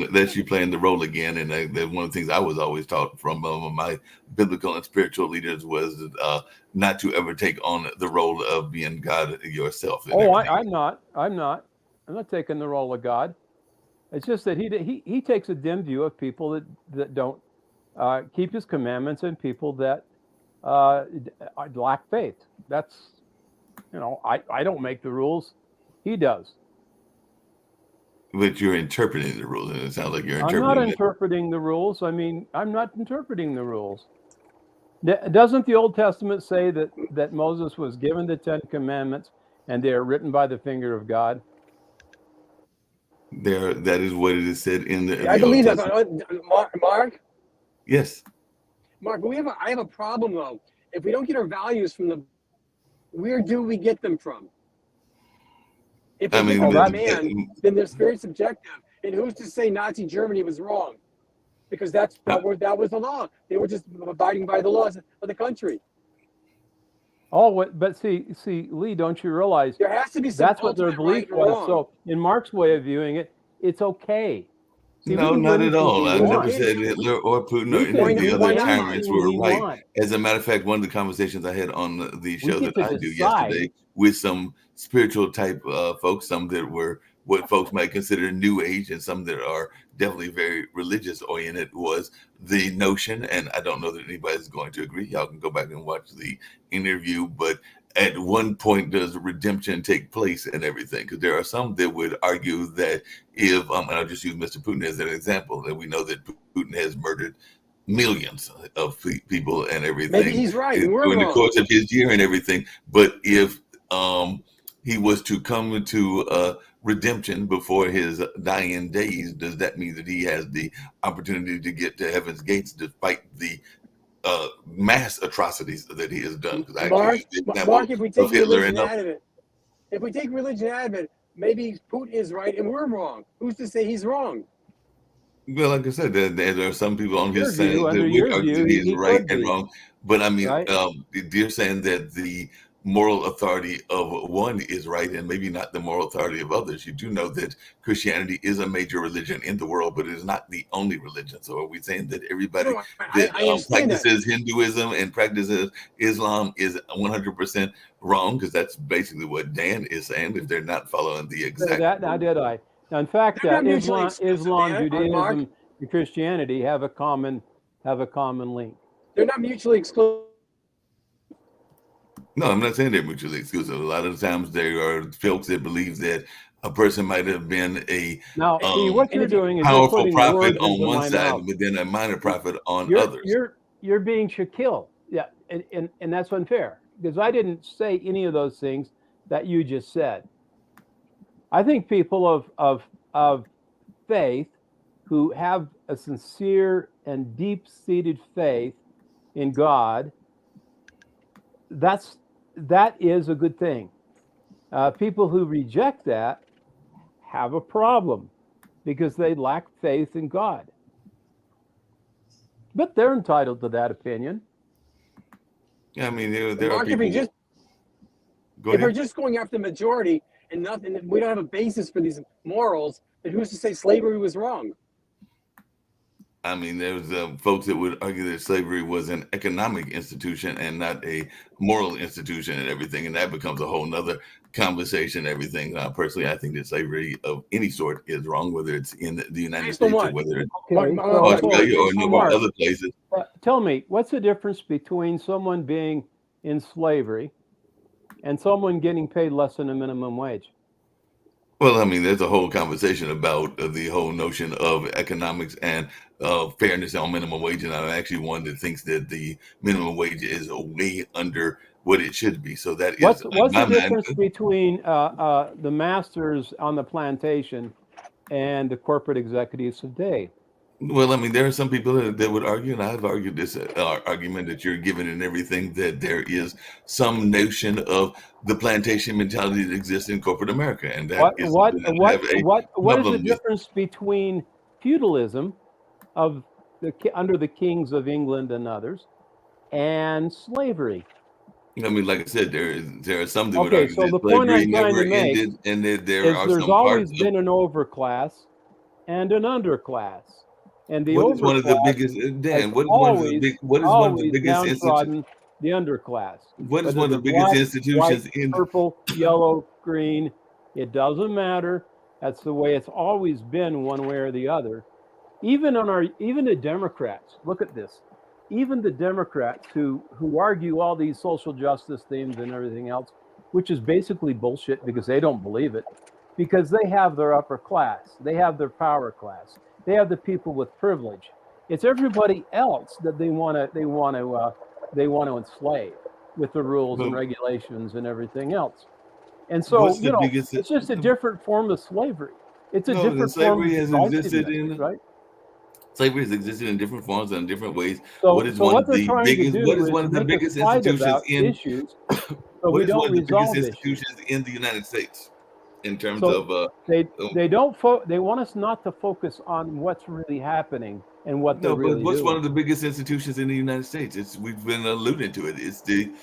the role again. And that's one of the things I was always taught from my biblical and spiritual leaders was not to ever take on the role of being God yourself. Oh, I'm not taking the role of God. It's just that he takes a dim view of people that don't keep his commandments and people that lack faith. That's, I don't make the rules. He does. But you're interpreting the rules, and it sounds like you're interpreting. I'm not interpreting the rules. I mean, I'm not interpreting the rules. Doesn't the Old Testament say that Moses was given the 10 Commandments and they are written by the finger of God? That is what it is said in the. I believe that, Mark. Yes. Mark, but I have a problem though. If we don't get our values from where do we get them from? If I mean, then they're very subjective. And who's to say Nazi Germany was wrong? Because that was the law. They were just abiding by the laws of the country. Oh, but see, Lee, don't you realize there has to be some that's what their belief was? So, in Mark's way of viewing it, it's okay. See, no, not at all. I never said Hitler or Putin or any of the other tyrants were right. As a matter of fact, one of the conversations I had on the show that I do yesterday with some spiritual type folks, some that were what folks might consider new age and some that are definitely very religious oriented, was the notion, and I don't know that anybody's going to agree. Y'all can go back and watch the interview, but at one point does redemption take place and everything? Because there are some that would argue that if, and I'll just use Mr. Putin as an example, that we know that Putin has murdered millions of people and everything. Maybe he's right. During the course of his year and everything. But if he was to come to redemption before his dying days, does that mean that he has the opportunity to get to heaven's gates despite the mass atrocities that he has done? Mark, if we take religion out of it, maybe Putin is right and we're wrong. Who's to say he's wrong? Well, like I said, there are some people on Your his side view, that under would your argue view, that he is he right could and be, wrong. But I mean, right? you're saying that the moral authority of one is right and maybe not the moral authority of others. You do know that Christianity is a major religion in the world, but it is not the only religion. So are we saying that everybody No, that I understand that. practices Hinduism and practices Islam is 100% wrong? Because that's basically what Dan is saying, if they're not following the So exact that now did I? Now, in fact, They're not mutually exclusive, Islam, Mark. Judaism, and Christianity have a common link. They're not mutually exclusive. No, I'm not saying they're mutually exclusive. A lot of the times there are folks that believe that a person might have been a Now, see, what and you're if you- doing is you're powerful putting prophet words on into one my side, mouth. but then a minor prophet on others. You're being Shaquille, yeah, and that's unfair because I didn't say any of those things that you just said. I think people of faith who have a sincere and deep-seated faith in God, that is a good thing. People who reject that have a problem because they lack faith in God. But they're entitled to that opinion. Yeah, I mean, there are Mark, people. if we're just going after the majority and nothing, we don't have a basis for these morals, then who's to say slavery was wrong? I mean, there's folks that would argue that slavery was an economic institution and not a moral institution and everything, and that becomes a whole nother conversation. Everything. Personally, I think that slavery of any sort is wrong, whether it's in the United Based on States or what? whether it's Okay, Australia or a based on number what? of other places. Tell me, what's the difference between someone being in slavery and someone getting paid less than a minimum wage? Well, I mean, there's a whole conversation about the whole notion of economics and fairness on minimum wage, and I'm actually one that thinks that the minimum wage is way under what it should be. So that What's is, in the my mind, difference between the masters on the plantation and the corporate executives today? well, I mean, there are some people that would argue, and I've argued this argument that you're given and everything, that there is some notion of the plantation mentality that exists in corporate America, and that is something that I have a what is the problem with. difference between feudalism of under the kings of England and others and slavery? I mean, like I said, there are some that would Okay, argue so that the point slavery I'm trying never to make ended, and that there is are there's some always parts of been an overclass and an underclass, and the what is one of the overclass biggest has Dan, what is one of the always big what is one of the biggest downtrodden the underclass. what is Whether one of the they're biggest black, institutions white, in purple, yellow, green, it doesn't matter. That's the way it's always been, one way or the other. Even the Democrats, look at this. Even the Democrats who argue all these social justice themes and everything else, which is basically bullshit because they don't believe it, because they have their upper class, they have their power class, they have the people with privilege. It's everybody else that they want to enslave with the rules and Well, regulations and everything else. And so, what's the biggest it's just a different form of slavery. It's a no, the different form of slavery has existed divisiveness, right? slavery has existed in different forms and in different ways. So, What is one what of they're the trying to biggest what do is is one of the make us biggest fight institutions about in issues so what we is one don't of the biggest resolve issues. institutions in the United States in terms So of they don't they want us not to focus on what's really happening and what they're no, but really what's one doing. of the biggest institutions in the United States? We've been alluding to it. It's the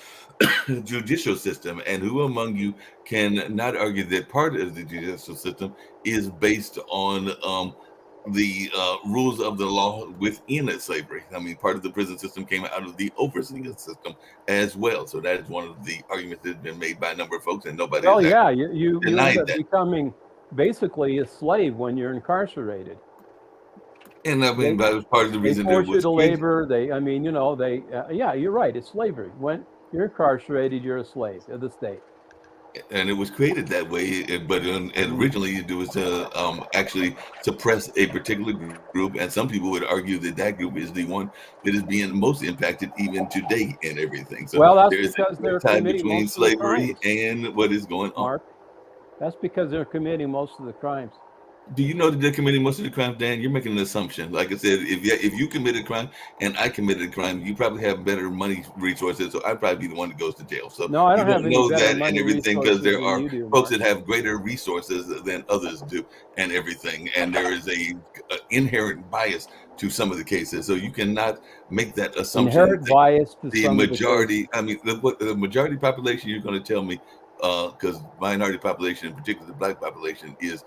judicial system, and who among you can not argue that part of the judicial system is based on the rules of the law within slavery? I mean, part of the prison system came out of the overseer system as well. So that is one of the arguments that has been made by a number of folks, and nobody Well, has yeah, actually you end denied up that. becoming basically a slave when you're incarcerated. And I mean, that was part of the They reason that it force you was to created. labor. Yeah, you're right. It's slavery. When you're incarcerated, you're a slave of the state. And it was created that way, but and originally it was to actually suppress a particular group, and some people would argue that that group is the one that is being most impacted even today and everything. So Well, that's there is because a they're tie committing between most of the slavery crimes, and what is going on. Mark. That's because they're committing most of the crimes. Do you know that they're committing most of the crimes, Dan? You're making an assumption. Like I said, if you committed a crime and I committed a crime, you probably have better money resources. So I'd probably be the one that goes to jail. So No, I you don't have don't any know better that and money everything because resources there than are you do, folks Mark. that have greater resources than others do and everything. And there is a inherent bias to some of the cases. So you cannot make that assumption. Inherent bias to The some majority, I mean, the majority population, you're going to tell me, because minority population, in particular the black population, is,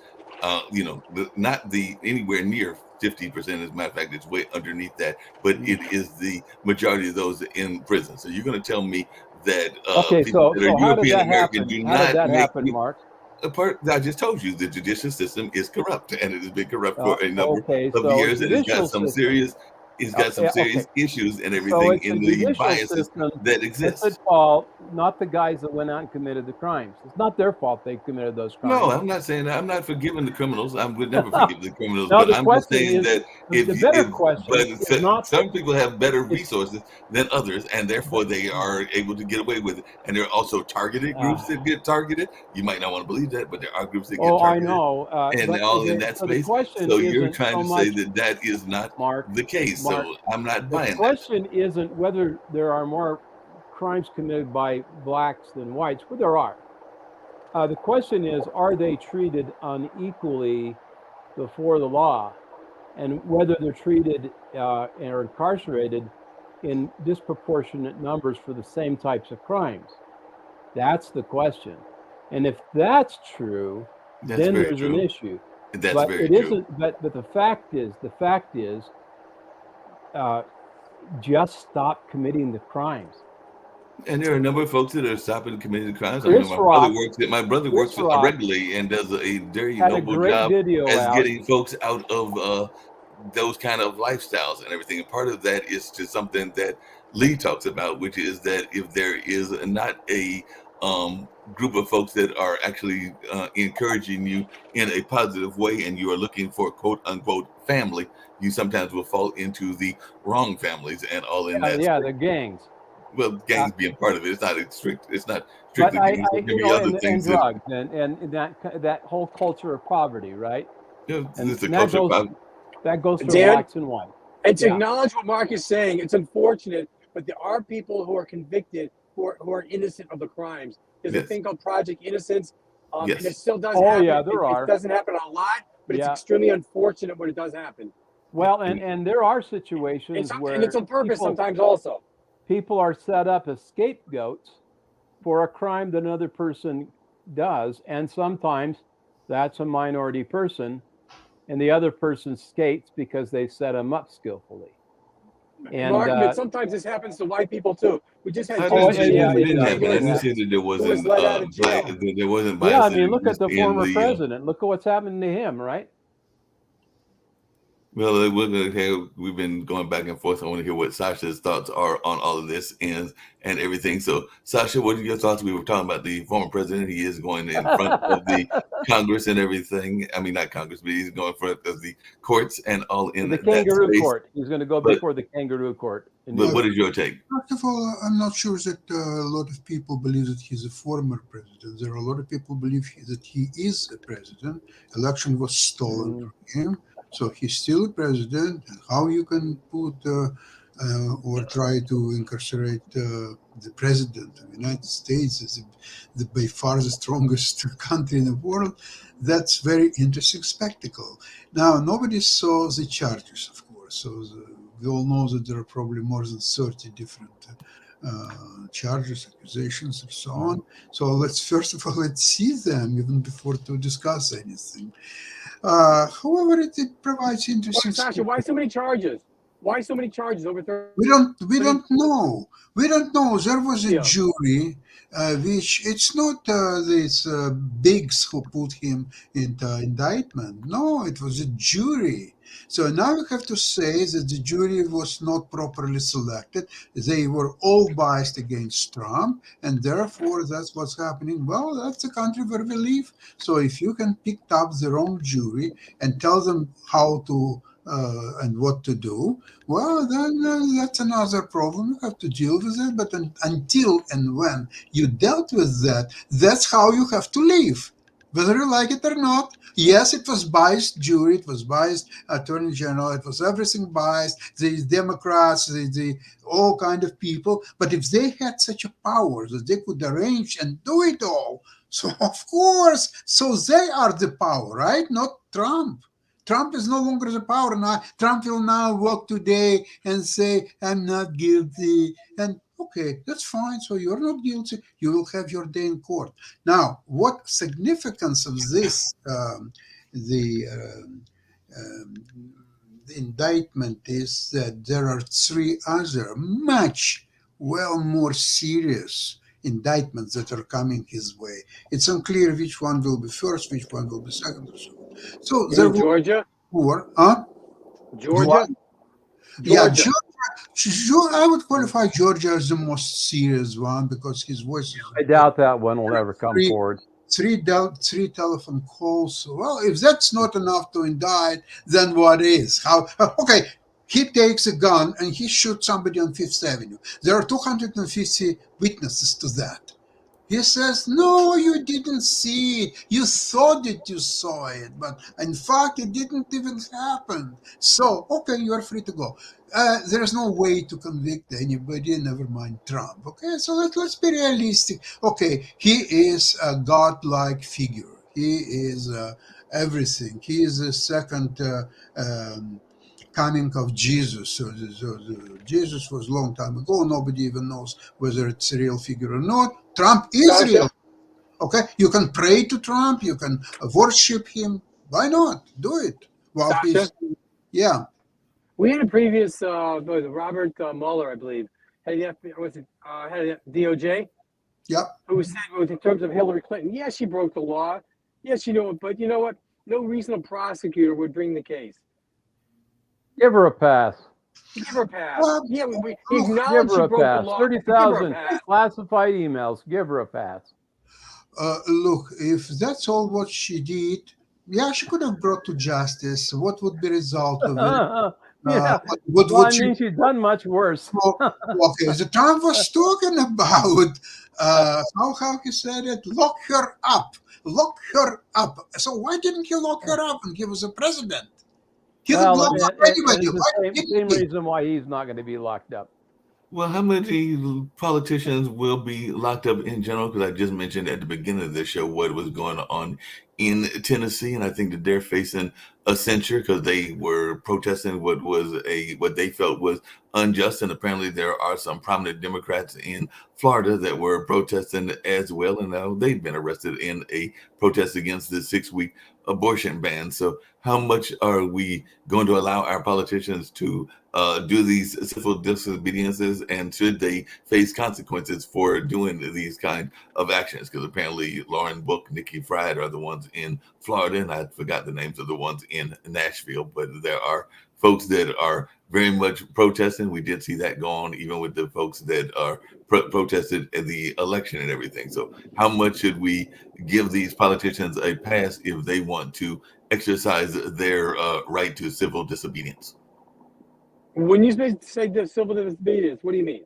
not the anywhere near 50%. As a matter of fact, it's way underneath that, but it is the majority of those in prison. So you're going to tell me that Okay, people so that are how did European that American happen? do How did not that make happen, Mark? I just told you the judicial system is corrupt, and it has been corrupt Uh, for a number okay, of so years, and judicial system. it's got some Yeah, serious okay. issues and So everything it's in the the judicial biases system that that's exist. at fault, not the guys that went out and committed the crimes. It's not their fault they committed those No, crimes. I'm not saying that. I'm not forgiving the criminals. I would never forgive the criminals. No, But the I'm just question saying is that the better question but is not some people have better it's resources than others, and therefore they are able to get away with it. And there are also targeted uh, groups that get targeted. You might not want to believe that, but there are groups that get oh, I targeted, know, and but they're all in that so the space. question So you're isn't trying so to say much, that that is not Mark. the case. Mark, So I'm not the buying that. question isn't whether there are more crimes committed by blacks than whites. Well, there are. The question is, are they treated unequally before the law, and whether they're treated or incarcerated in disproportionate numbers for the same types of crimes? That's the question. And if that's true, That's then very there's an true. issue. That's But very it true. isn't. But the fact is, just stop committing the crimes. And there are a number of folks that are stopping committing crimes. I Chris know Rock, my brother Chris works Rock regularly and does a very had a noble great job video as out. getting folks out of those kind of lifestyles and everything. And part of that is to something that Lee talks about, which is that if there is not a group of folks that are actually encouraging you in a positive way, and you are looking for quote unquote family, you sometimes will fall into the wrong families and all in that. Yeah, the gangs. Well, gangs being part of it. It's not But strictly gangs. There can be other and things that, drugs and that whole culture of poverty, right? And it's a that culture goes problem. for Dan, blacks and whites. and to Yeah. acknowledge what Mark is saying, it's unfortunate, but there are people who are convicted who are innocent of the crimes. There's a Yes. thing called Project Innocence, and it Yes. still does Oh, happen. yeah, there It are. doesn't happen a lot, but it's Yeah. extremely unfortunate when it does happen. Well, and there are situations where And it's on purpose sometimes also. people are set up as scapegoats for a crime that another person does, and sometimes that's a minority person, and the other person skates because they set them up skillfully. And Mark, but sometimes this happens to white people too. We just had I James didn't say that Stanley, didn't yeah, happen. I didn't yeah. say that there who was wasn't let out of jail. there wasn't yeah, bias. I mean, look at the in former president. Look at what's happened to him, right? Well, we've been going back and forth. I want to hear what Sasha's thoughts are on all of this and everything. So, Sasha, what are your thoughts? We were talking about the former president. He is going in front of the Congress and everything. I mean, not Congress, but he's going in front of the courts and all in The that kangaroo space. court. He's going to go before the kangaroo court. But what is your take? First of all, I'm not sure that a lot of people believe that he's a former president. There are a lot of people believe that he is a president. Election was stolen from him, so he's still a president. And how you can put or try to incarcerate the president of the United States as the by far the strongest country in the world, that's very interesting spectacle. Now, nobody saw the charges, of course, so we all know that there are probably more than 30 different charges, accusations, and so on. So let's first of all, let's see them even before to discuss anything. However, it provides interesting. Sasha, why so many charges? Why so many charges over 30? We don't know. We don't know. There was a jury, which it's not these bigs who put him into indictment. No, it was a jury. So now we have to say that the jury was not properly selected. They were all biased against Trump, and therefore that's what's happening. Well, that's the country where we live. So if you can pick up the wrong jury and tell them how to and what to do, well, then that's another problem. You have to deal with it. But until and when you dealt with that, that's how you have to live. whether you like it or not. Yes, it was biased jury, it was biased attorney general, it was everything biased, the Democrats, the all kind of people. But if they had such a power that they could arrange and do it all, so of course, so they are the power, right? Not Trump. Trump is no longer the power now. Trump will now walk today and say, I'm not guilty. And okay, that's fine. So you're not guilty. You will have your day in court. Now, what significance of this, the indictment is that there are three other much more serious indictments that are coming his way. It's unclear which one will be first, which one will be second, or so. So there were Georgia? four, huh? Georgia? Yeah, Georgia. I would qualify Georgia as the most serious one because his voice is. I doubt that one will ever come forward. Three telephone calls. Well, if that's not enough to indict, then what is? How? Okay, he takes a gun and he shoots somebody on Fifth Avenue. There are 250 witnesses to that. He says, no, you didn't see it. You thought that you saw it, but in fact, it didn't even happen. So, okay, you are free to go. There's no way to convict anybody, never mind Trump. Okay, so let's be realistic. Okay, he is a godlike figure. He is everything. He is the second coming of Jesus. So Jesus was a long time ago. Nobody even knows whether it's a real figure or not. Trump is real. Okay, you can pray to Trump. You can worship him. Why not? Do it. Well, yeah. We had a previous Robert Mueller, I believe, had a DOJ. Yep. Who was saying in terms of Hillary Clinton, yes, she broke the law. Yes, but you know what? No reasonable prosecutor would bring the case. Give her a pass. Give her a pass. Well, Yeah, we Give acknowledge she her a broke the pass. law. 30,000 classified emails. Give her a pass. Look, if that's all what she did, yeah, she could have brought to justice. What would be the result of it? Yeah. She's done much worse. Okay, the Trump was talking about how he said it, lock her up. So why didn't he lock her up and give us a president? He could lock up anybody. It's the same reason why he's not going to be locked up. Well, how many politicians will be locked up in general? Because I just mentioned at the beginning of the show what was going on in Tennessee, and I think that they're facing a censure because they were protesting what they felt was unjust, and apparently there are some prominent Democrats in Florida that were protesting as well, and now they've been arrested in a protest against the 6-week abortion ban. So how much are we going to allow our politicians to do these civil disobediences, and should they face consequences for doing these kind of actions? Because apparently Lauren Book, Nikki Fried are the ones in Florida, and I forgot the names of the ones in Nashville, but there are folks that are very much protesting. We did see that go on even with the folks that are protested at the election and everything. So how much should we give these politicians a pass if they want to exercise their right to civil disobedience? When you say the civil disobedience, what do you mean?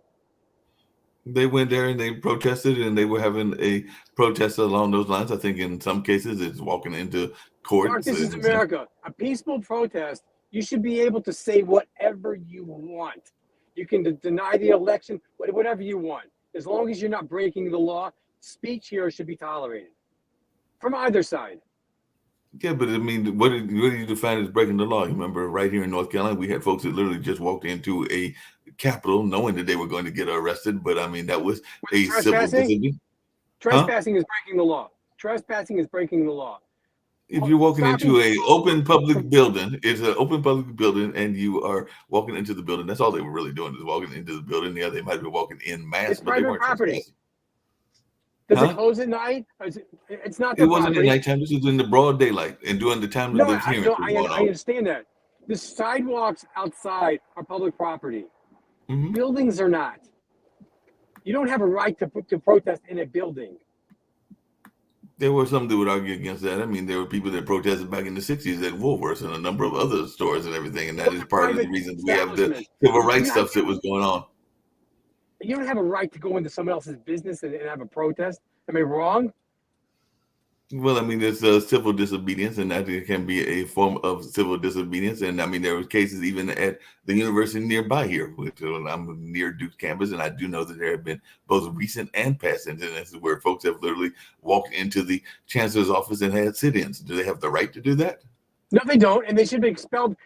They went there and they protested, and they were having a protest along those lines. I think in some cases it's walking into court. Mark, this is America. A peaceful protest, you should be able to say whatever you want. You can deny the election, whatever you want. As long as you're not breaking the law, speech here should be tolerated from either side. Yeah, but I mean, what do you define as breaking the law? You remember right here in North Carolina, we had folks that literally just walked into a Capitol knowing that they were going to get arrested. But I mean, that was a civil disobedience. Trespassing is breaking the law. Trespassing is breaking the law. If you're walking into an open public building, it's an open public building, and you are walking into the building. That's all they were really doing, is walking into the building. Yeah, they might be walking in mass, it's but they weren't property. Does it close at night? It's not. It wasn't at nighttime. This was in the broad daylight and during the time that the hearings were going on. I understand that. The sidewalks outside are public property. Mm-hmm. Buildings are not. You don't have a right to protest in a building. There were some that would argue against that. I mean, there were people that protested back in the 60s at Woolworths and a number of other stores and everything, and that is part of the reason we have the civil rights stuff that was going on. You don't have a right to go into someone else's business and have a protest. Am I wrong? Well, I mean, there's civil disobedience, and that can be a form of civil disobedience. And I mean, there were cases even at the university nearby here, which I'm near Duke's campus, and I do know that there have been both recent and past incidents where folks have literally walked into the chancellor's office and had sit-ins. Do they have the right to do that? No, they don't, and they should be expelled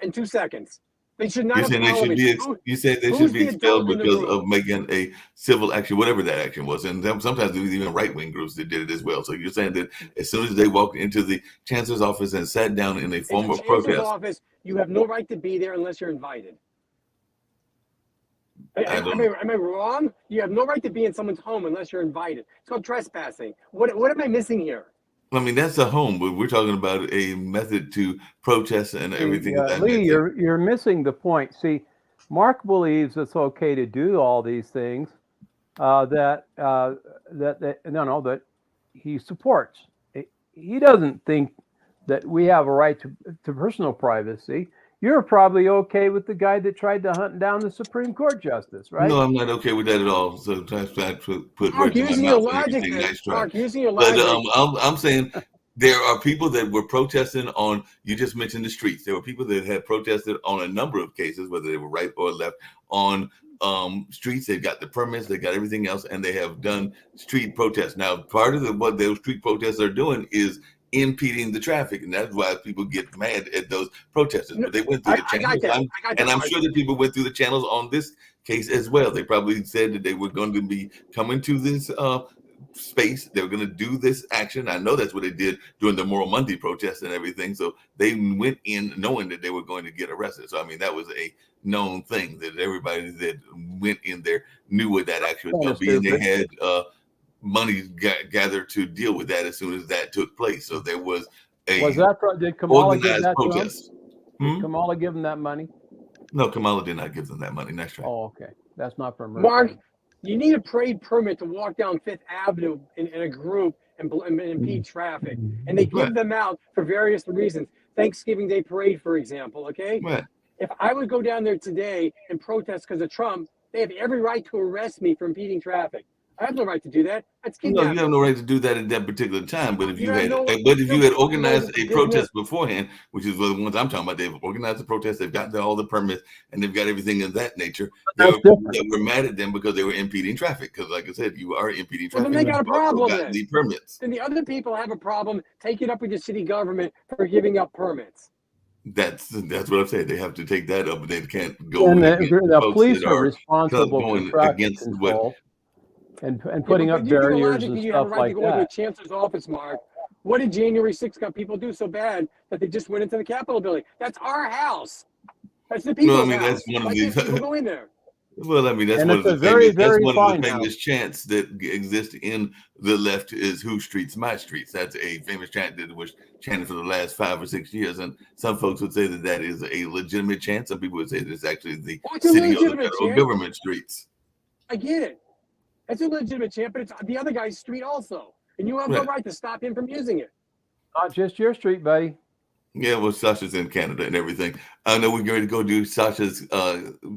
in 2 seconds. They should not You have said they should parliament. be. You said they who's should be the expelled adult in the because room? of making a civil action, whatever that action was. And sometimes there was even right-wing groups that did it as well. So you're saying that as soon as they walked into the chancellor's office and sat down in a form In the of protest, chancellor's office, you have no right to be there unless you're invited. Am I wrong? You have no right to be in someone's home unless you're invited. It's called trespassing. What am I missing here? I mean, that's a home, but we're talking about a method to protest and everything of that Lee, nature. you're missing the point. See, Mark believes it's okay to do all these things that he supports. He doesn't think that we have a right to personal privacy. You're probably okay with the guy that tried to hunt down the Supreme Court justice, right? No, I'm not okay with that at all. So trying to put Mark, words in my using your mouth and logic, everything. man. Nice try. Mark, using your But logic. I'm saying there are people that were protesting on, you just mentioned the streets. There were people that had protested on a number of cases, whether they were right or left, on streets. They've got the permits, they got everything else, and they have done street protests. Now, part of what those street protests are doing is impeding the traffic, and that's why people get mad at those protesters. But they went through the channels, I'm sure that people went through the channels on this case as well. They probably said that they were going to be coming to this space. They were going to do this action. I know that's what they did during the Moral Monday protests and everything. So they went in knowing that they were going to get arrested. So I mean, that was a known thing that everybody that went in there knew what that action was going to be, and they had money gathered to deal with that as soon as that took place. So there was Did Kamala give organized that protest. Did Kamala give him that money? No, Kamala did not give them that money. That's right. Oh, okay. That's not from her. Mark, you need a parade permit to walk down Fifth Avenue in a group and impede traffic. And they give them out for various reasons. Thanksgiving Day parade, for example, okay? Right. If I would go down there today and protest because of Trump, they have every right to arrest me for impeding traffic. I have no right to do that. That's kidnapping. No, you have no right to do that at that particular time. But if you had had organized a protest beforehand, which is the ones I'm talking about, they've organized the protest, they've got all the permits, and they've got everything of that nature. There were people that were mad at them because they were impeding traffic. Because, like I said, you are impeding traffic. Well, then they got a problem. Got the permits. Then the other people have a problem. Take it up with the city government for giving up permits. That's what I'm saying. They have to take that up, but they can't go. And the police are responsible for traffic control. And putting up barriers and you stuff have a right like to go that. into a chancellor's office, Mark. What did January 6th got people do so bad that they just went into the Capitol building? That's our house. That's the people's house. That's one of the people go in there. Well, I mean, that's one of the famous chants that exist in the left is "Who streets my streets." That's a famous chant that was chanted for the last 5 or 6 years, and some folks would say that that is a legitimate chant. Some people would say that it's actually the city or the federal government streets. I get it. It's a legitimate chant, but it's the other guy's street also. And you have no right to stop him from using it. Not just your street, buddy. Yeah, well, Sasha's in Canada and everything. I know we're going to go do Sasha's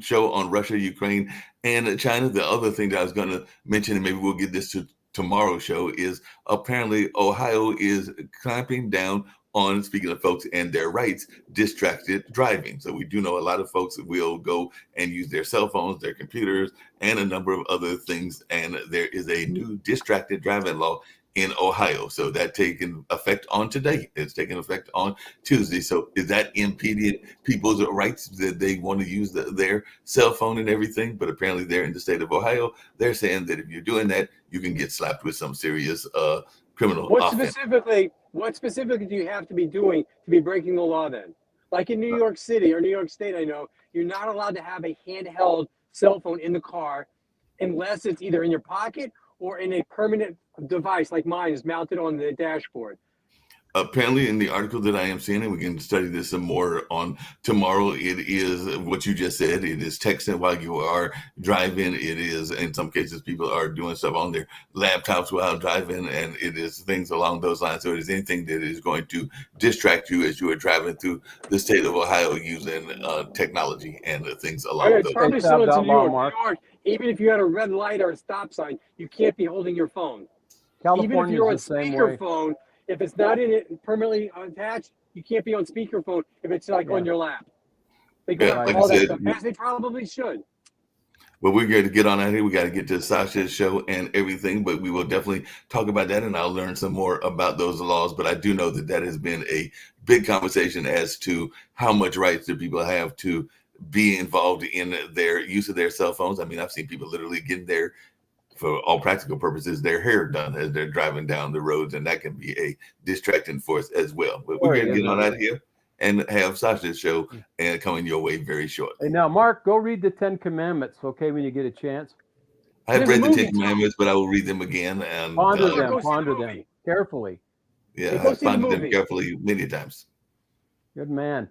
show on Russia, Ukraine, and China. The other thing that I was going to mention, and maybe we'll get this to tomorrow's show, is apparently Ohio is clamping down on, speaking of folks and their rights, distracted driving. So we do know a lot of folks will go and use their cell phones, their computers, and a number of other things. And there is a new distracted driving law in Ohio. So that taking effect on today. It's taking effect on Tuesday. So is that impeding people's rights that they want to use their cell phone and everything? But apparently they're in the state of Ohio. They're saying that if you're doing that, you can get slapped with some serious criminal offense. What specifically do you have to be doing to be breaking the law then? Like in New York City or New York State, I know, you're not allowed to have a handheld cell phone in the car unless it's either in your pocket or in a permanent device like mine is mounted on the dashboard. Apparently, in the article that I am seeing, and we can study this some more on tomorrow, it is what you just said. It is texting while you are driving. It is, in some cases, people are doing stuff on their laptops while driving, and it is things along those lines. So it is anything that is going to distract you as you are driving through the state of Ohio using technology and things along those lines. It's probably similar to New York. New York, even if you had a red light or a stop sign, you can't be holding your phone. Even if California you're on is the same way. speakerphone, if it's not in it permanently attached, you can't be on speakerphone if it's like Yeah. on your lap. They go Yeah, after like all I that said, stuff, as they probably should. well, we're going to get on out here. We got to get to Sasha's show and everything, but we will definitely talk about that, and I'll learn some more about those laws. But I do know that that has been a big conversation as to how much rights do people have to be involved in their use of their cell phones. I mean, I've seen people literally getting their, for all practical purposes, their hair done as they're driving down the roads, and that can be a distracting force as well. But we're Sure, going to get on yeah. out here and have Sasha's show and coming your way very shortly. Hey, now, Mark, go read the 10 Commandments, okay, when you get a chance. I have There's a read the movie, Ten Commandments, but I will read them again and Ponder Mark, go them, see the ponder them movie. carefully. yeah, Go I've see the pondered them movie. carefully many times. Good man.